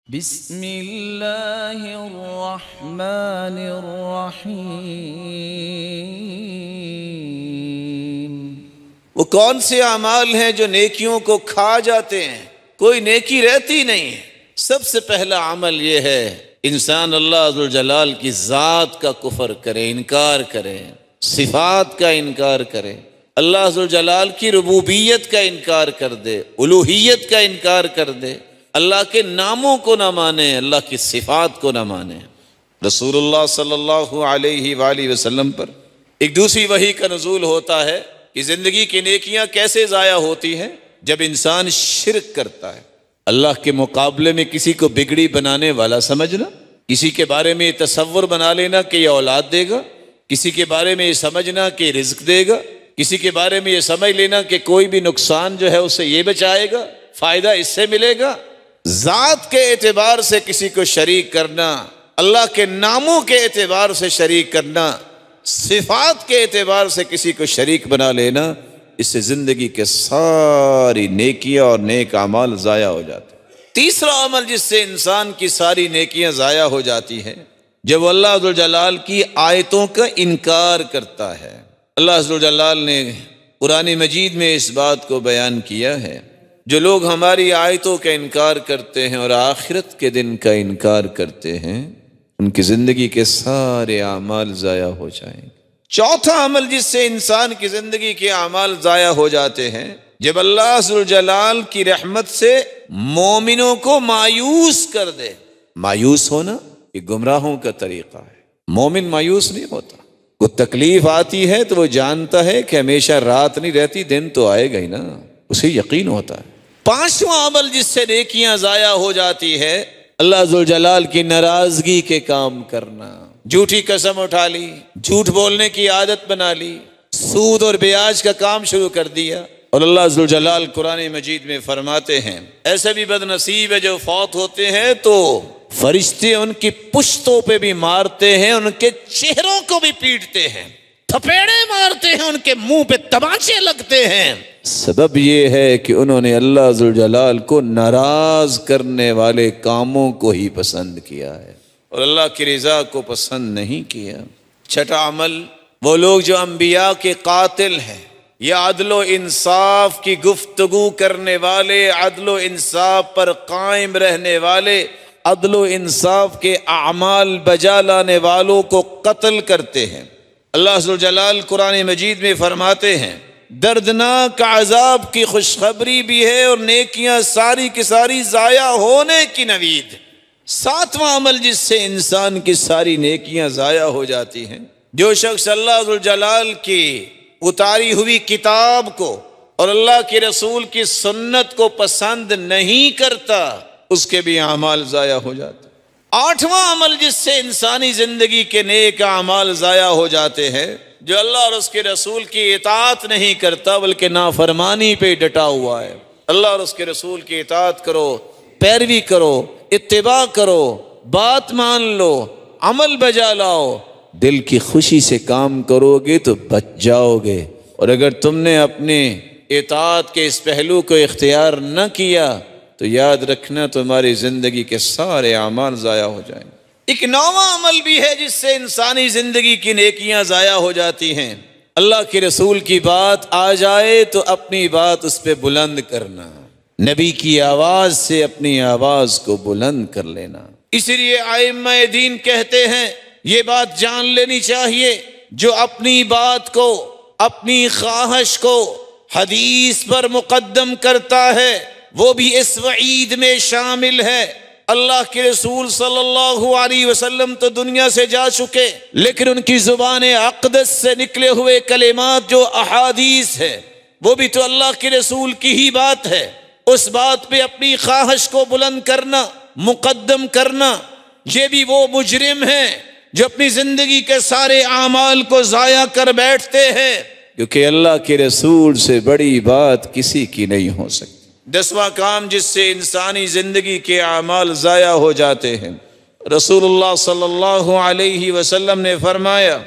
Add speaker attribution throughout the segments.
Speaker 1: بسم اللہ الرحمن الرحیم۔
Speaker 2: وہ کون سے اعمال ہیں جو نیکیوں کو کھا جاتے ہیں، کوئی نیکی رہتی نہیں ہے؟ سب سے پہلا عمل یہ ہے انسان اللہ ذوالجلال کی ذات کا کفر کرے، انکار کرے، صفات کا انکار کرے، اللہ ذوالجلال کی ربوبیت کا انکار کر دے، الوہیت کا انکار کر دے، اللہ کے ناموں کو نہ مانے، اللہ کی صفات کو نہ مانے۔ رسول اللہ صلی اللہ علیہ وآلہ وسلم پر ایک دوسری وحی کا نزول ہوتا ہے کہ زندگی کی نیکیاں کیسے ضائع ہوتی ہیں جب انسان شرک کرتا ہے، اللہ کے مقابلے میں کسی کو بگڑی بنانے والا سمجھنا، کسی کے بارے میں یہ تصور بنا لینا کہ یہ اولاد دے گا، کسی کے بارے میں یہ سمجھنا کہ رزق دے گا، کسی کے بارے میں یہ سمجھ لینا کہ کوئی بھی نقصان جو ہے اسے یہ بچائے گا، فائدہ اس سے ملے گا۔ ذات کے اعتبار سے کسی کو شریک کرنا، اللہ کے ناموں کے اعتبار سے شریک کرنا، صفات کے اعتبار سے کسی کو شریک بنا لینا، اس سے زندگی کے ساری نیکیاں اور نیک اعمال ضائع ہو جاتے ہیں۔ تیسرا عمل جس سے انسان کی ساری نیکیاں ضائع ہو جاتی ہیں، جب اللہ ذوالجلال کی آیتوں کا انکار کرتا ہے۔ اللہ ذوالجلال نے قرآن مجید میں اس بات کو بیان کیا ہے، جو لوگ ہماری آیتوں کا انکار کرتے ہیں اور آخرت کے دن کا انکار کرتے ہیں، ان کی زندگی کے سارے اعمال ضائع ہو جائیں گے۔ چوتھا عمل جس سے انسان کی زندگی کے اعمال ضائع ہو جاتے ہیں، جب اللہ ذوالجلال کی رحمت سے مومنوں کو مایوس کر دے۔ مایوس ہونا یہ گمراہوں کا طریقہ ہے، مومن مایوس نہیں ہوتا۔ کوئی تکلیف آتی ہے تو وہ جانتا ہے کہ ہمیشہ رات نہیں رہتی، دن تو آئے گا ہی نا، اسے یقین ہوتا ہے۔ پانچواں عمل جس سے نیکیاں ضائع ہو جاتی ہے، اللہ ذوالجلال کی ناراضگی کے کام کرنا۔ جھوٹی قسم اٹھا لی، جھوٹ بولنے کی عادت بنا لی، سود اور بیاج کا کام شروع کر دیا۔ اور اللہ ذوالجلال قرآن مجید میں فرماتے ہیں ایسے بھی بد نصیب ہے جو فوت ہوتے ہیں تو فرشتے ان کی پشتوں پہ بھی مارتے ہیں، ان کے چہروں کو بھی پیٹتے ہیں، تھپیڑے مارتے ہیں، ان کے منہ پہ تماچے لگتے ہیں۔ سبب یہ ہے کہ انہوں نے اللہ ذوالجلال کو ناراض کرنے والے کاموں کو ہی پسند کیا ہے اور اللہ کی رضا کو پسند نہیں کیا۔ چھٹا عمل، وہ لوگ جو انبیاء کے قاتل ہیں یا عدل و انصاف کی گفتگو کرنے والے، عدل و انصاف پر قائم رہنے والے، عدل و انصاف کے اعمال بجا لانے والوں کو قتل کرتے ہیں۔ اللہ ذوالجلال قرآن مجید میں فرماتے ہیں دردناک عذاب کی خوشخبری بھی ہے اور نیکیاں ساری کی ساری ضائع ہونے کی نوید۔ ساتواں عمل جس سے انسان کی ساری نیکیاں ضائع ہو جاتی ہیں، جو شخص اللہ ذوالجلال کی اتاری ہوئی کتاب کو اور اللہ کے رسول کی سنت کو پسند نہیں کرتا، اس کے بھی اعمال ضائع ہو جاتے ہیں۔ آٹھواں عمل جس سے انسانی زندگی کے نیک اعمال ضائع ہو جاتے ہیں، جو اللہ اور اس کے رسول کی اطاعت نہیں کرتا بلکہ نافرمانی پہ ڈٹا ہوا ہے۔ اللہ اور اس کے رسول کی اطاعت کرو، پیروی کرو، اتباع کرو، بات مان لو، عمل بجا لاؤ، دل کی خوشی سے کام کرو گے تو بچ جاؤ گے، اور اگر تم نے اپنے اطاعت کے اس پہلو کو اختیار نہ کیا تو یاد رکھنا تمہاری زندگی کے سارے اعمال ضائع ہو جائیں گے۔ ایک نواں عمل بھی ہے جس سے انسانی زندگی کی نیکیاں ضائع ہو جاتی ہیں، اللہ کے رسول کی بات آ جائے تو اپنی بات اس پہ بلند کرنا، نبی کی آواز سے اپنی آواز کو بلند کر لینا۔ اس لیے ائمہ دین کہتے ہیں یہ بات جان لینی چاہیے، جو اپنی بات کو، اپنی خواہش کو حدیث پر مقدم کرتا ہے وہ بھی اس وعید میں شامل ہے۔ اللہ کے رسول صلی اللہ علیہ وسلم تو دنیا سے جا چکے، لیکن ان کی زبان اقدس سے نکلے ہوئے کلمات جو احادیث ہے وہ بھی تو اللہ کے رسول کی ہی بات ہے۔ اس بات پہ اپنی خواہش کو بلند کرنا، مقدم کرنا، یہ بھی وہ مجرم ہیں جو اپنی زندگی کے سارے اعمال کو ضائع کر بیٹھتے ہیں، کیونکہ اللہ کے رسول سے بڑی بات کسی کی نہیں ہو سکتی۔ دسواں کام جس سے انسانی زندگی کے اعمال ضائع ہو جاتے ہیں، رسول اللہ صلی اللہ علیہ وسلم نے فرمایا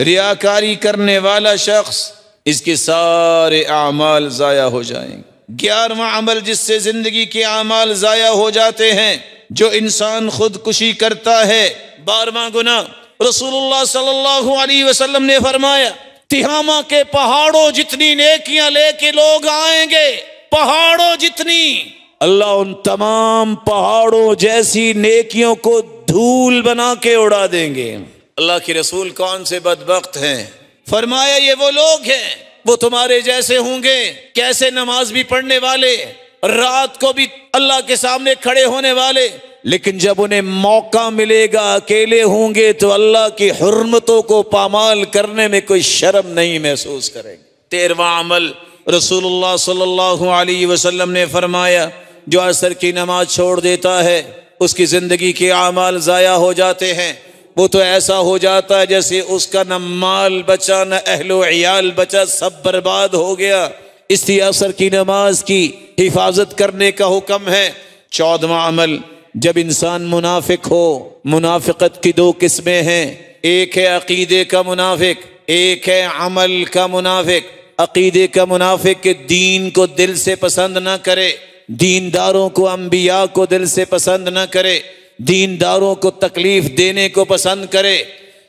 Speaker 2: ریاکاری کرنے والا شخص، اس کے سارے اعمال ضائع ہو جائیں گے۔ 11واں عمل جس سے زندگی کے اعمال ضائع ہو جاتے ہیں، جو انسان خودکشی کرتا ہے 12واں گناہ رسول اللہ صلی اللہ علیہ وسلم نے فرمایا تہامہ کے پہاڑوں جتنی نیکیاں لے کے لوگ آئیں گے، پہاڑوں جتنی، اللہ ان تمام پہاڑوں جیسی نیکیوں کو دھول بنا کے اڑا دیں گے۔ اللہ کے رسول کون سے بدبخت ہیں؟ فرمایا یہ وہ لوگ ہیں، وہ تمہارے جیسے ہوں گے، کیسے نماز بھی پڑھنے والے، رات کو بھی اللہ کے سامنے کھڑے ہونے والے، لیکن جب انہیں موقع ملے گا اکیلے ہوں گے تو اللہ کی حرمتوں کو پامال کرنے میں کوئی شرم نہیں محسوس کریں گے۔ 13واں عمل رسول اللہ صلی اللہ علیہ وسلم نے فرمایا جو عصر کی نماز چھوڑ دیتا ہے اس کی زندگی کے اعمال ضائع ہو جاتے ہیں، وہ تو ایسا ہو جاتا ہے جیسے اس کا نہ مال بچا نہ اہل و عیال بچا، سب برباد ہو گیا۔ اس لیے عصر کی نماز کی حفاظت کرنے کا حکم ہے۔ 14واں عمل جب انسان منافق ہو، منافقت کی 2 قسمیں ہیں، ایک ہے عقیدے کا منافق، ایک ہے عمل کا منافق۔ عقیدے کا منافق کہ دین کو دل سے پسند نہ کرے، دینداروں کو، انبیاء کو دل سے پسند نہ کرے، دینداروں کو تکلیف دینے کو پسند کرے،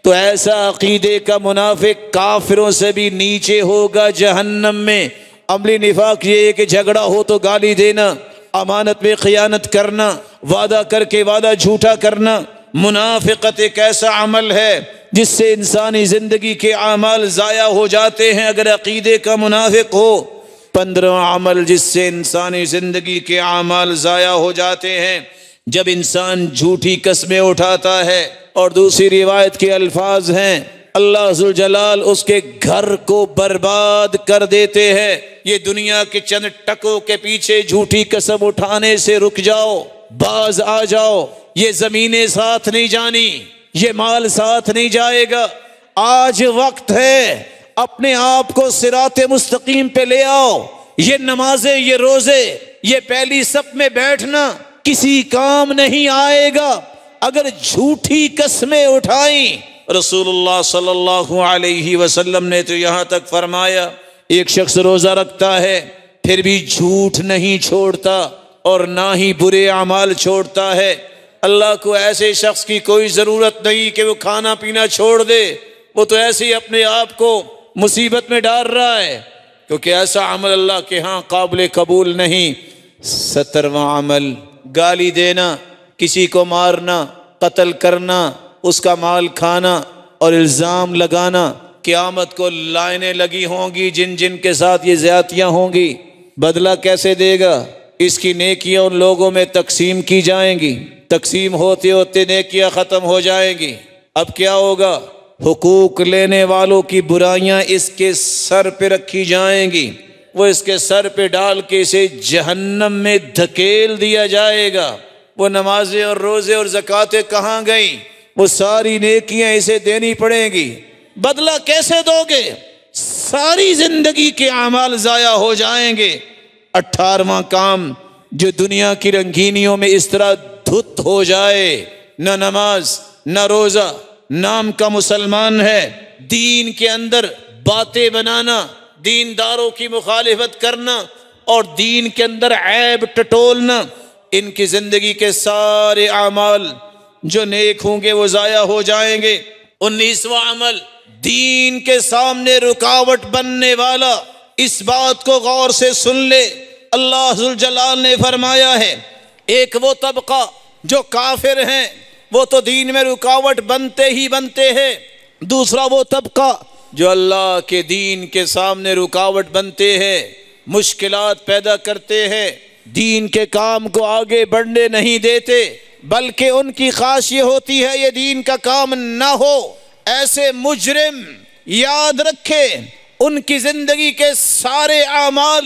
Speaker 2: تو ایسا عقیدے کا منافق کافروں سے بھی نیچے ہوگا جہنم میں۔ عملی نفاق یہ ہے کہ جھگڑا ہو تو گالی دینا، امانت میں خیانت کرنا، وعدہ کر کے وعدہ جھوٹا کرنا۔ منافقت ایک ایسا عمل ہے جس سے انسانی زندگی کے اعمال ضائع ہو جاتے ہیں اگر عقیدے کا منافق ہو۔ 15واں عمل جس سے انسانی زندگی کے اعمال ضائع ہو جاتے ہیں جب انسان جھوٹی قسمیں اٹھاتا ہے، اور دوسری روایت کے الفاظ ہیں اللہ ذوالجلال اس کے گھر کو برباد کر دیتے ہیں۔ یہ دنیا کے چند ٹکوں کے پیچھے جھوٹی قسم اٹھانے سے رک جاؤ، باز آ جاؤ، یہ زمینیں ساتھ نہیں جانی، یہ مال ساتھ نہیں جائے گا۔ آج وقت ہے اپنے آپ کو صراط مستقیم پہ لے آؤ۔ یہ نمازیں، یہ روزے، یہ پہلی صف میں بیٹھنا کسی کام نہیں آئے گا اگر جھوٹی قسمیں اٹھائیں۔ رسول اللہ صلی اللہ علیہ وسلم نے تو یہاں تک فرمایا ایک شخص روزہ رکھتا ہے پھر بھی جھوٹ نہیں چھوڑتا اور نہ ہی برے اعمال چھوڑتا ہے، اللہ کو ایسے شخص کی کوئی ضرورت نہیں کہ وہ کھانا پینا چھوڑ دے، وہ تو ایسے ہی اپنے آپ کو مصیبت میں ڈال رہا ہے، کیونکہ ایسا عمل اللہ کے ہاں قابل قبول نہیں۔ 17واں عمل گالی دینا، کسی کو مارنا، قتل کرنا، اس کا مال کھانا اور الزام لگانا۔ قیامت کو لائنیں لگی ہوں گی جن جن کے ساتھ یہ زیادتیاں ہوں گی، بدلہ کیسے دے گا؟ اس کی نیکیاں ان لوگوں میں تقسیم کی جائیں گی، تقسیم ہوتے ہوتے نیکیاں ختم ہو جائیں گی۔ اب کیا ہوگا؟ حقوق لینے والوں کی برائیاں اس کے سر پہ رکھی جائیں گی، وہ اس کے سر پہ ڈال کے اسے جہنم میں دھکیل دیا جائے گا۔ وہ نمازیں اور روزے اور زکاتیں کہاں گئیں؟ وہ ساری نیکیاں اسے دینی پڑیں گی۔ بدلہ کیسے دو گے؟ ساری زندگی کے اعمال ضائع ہو جائیں گے۔ 18واں کام جو دنیا کی رنگینیوں میں اس طرح دھت ہو جائے، نہ نماز نہ روزہ، نام کا مسلمان ہے، دین کے اندر باتیں بنانا، دینداروں کی مخالفت کرنا اور دین کے اندر عیب ٹٹولنا، ان کی زندگی کے سارے اعمال جو نیک ہوں گے وہ ضائع ہو جائیں گے۔ 19واں عمل دین کے سامنے رکاوٹ بننے والا، اس بات کو غور سے سن لے، اللہ ذوالجلال نے فرمایا ہے ایک وہ طبقہ جو کافر ہیں وہ تو دین میں رکاوٹ بنتے ہی بنتے ہیں، دوسرا وہ طبقہ جو اللہ کے دین کے سامنے رکاوٹ بنتے ہیں، مشکلات پیدا کرتے ہیں، دین کے کام کو آگے بڑھنے نہیں دیتے، بلکہ ان کی خواہش یہ ہوتی ہے یہ دین کا کام نہ ہو۔ ایسے مجرم یاد رکھے ان کی زندگی کے سارے اعمال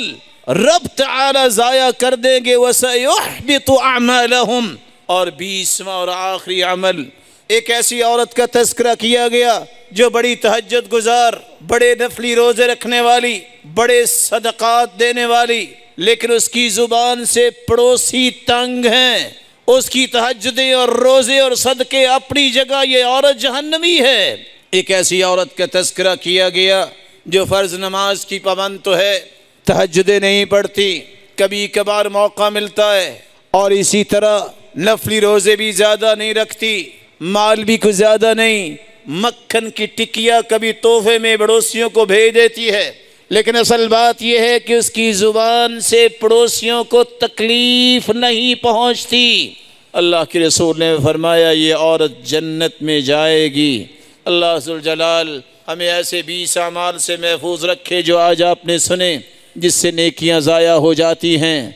Speaker 2: رب تعالی ضائع کر دیں گے۔ وَسَيُحْبِطُ أَعْمَالَهُمْ۔ اور 20واں اور آخری عمل ایک ایسی عورت کا تذکرہ کیا گیا جو بڑی تہجد گزار، بڑے نفلی روزے رکھنے والی، بڑے صدقات دینے والی، لیکن اس کی زبان سے پڑوسی تنگ ہیں، اس کی تہجدیں اور روزے اور صدقے اپنی جگہ، یہ عورت جہنمی ہے۔ ایک ایسی عورت کا تذکرہ کیا گیا جو فرض نماز کی پابند تو ہے، تہجدیں نہیں پڑھتی، کبھی کبھار موقع ملتا ہے، اور اسی طرح نفلی روزے بھی زیادہ نہیں رکھتی، مال بھی کچھ زیادہ نہیں، مکھن کی ٹکیا کبھی تحفے میں پڑوسیوں کو بھیج دیتی ہے، لیکن اصل بات یہ ہے کہ اس کی زبان سے پڑوسیوں کو تکلیف نہیں پہنچتی۔ اللہ کے رسول نے فرمایا یہ عورت جنت میں جائے گی۔ اللہ ذوالجلال ہمیں ایسے 20 اعمال سے محفوظ رکھے جو آج آپ نے سنے، جس سے نیکیاں ضائع ہو جاتی ہیں۔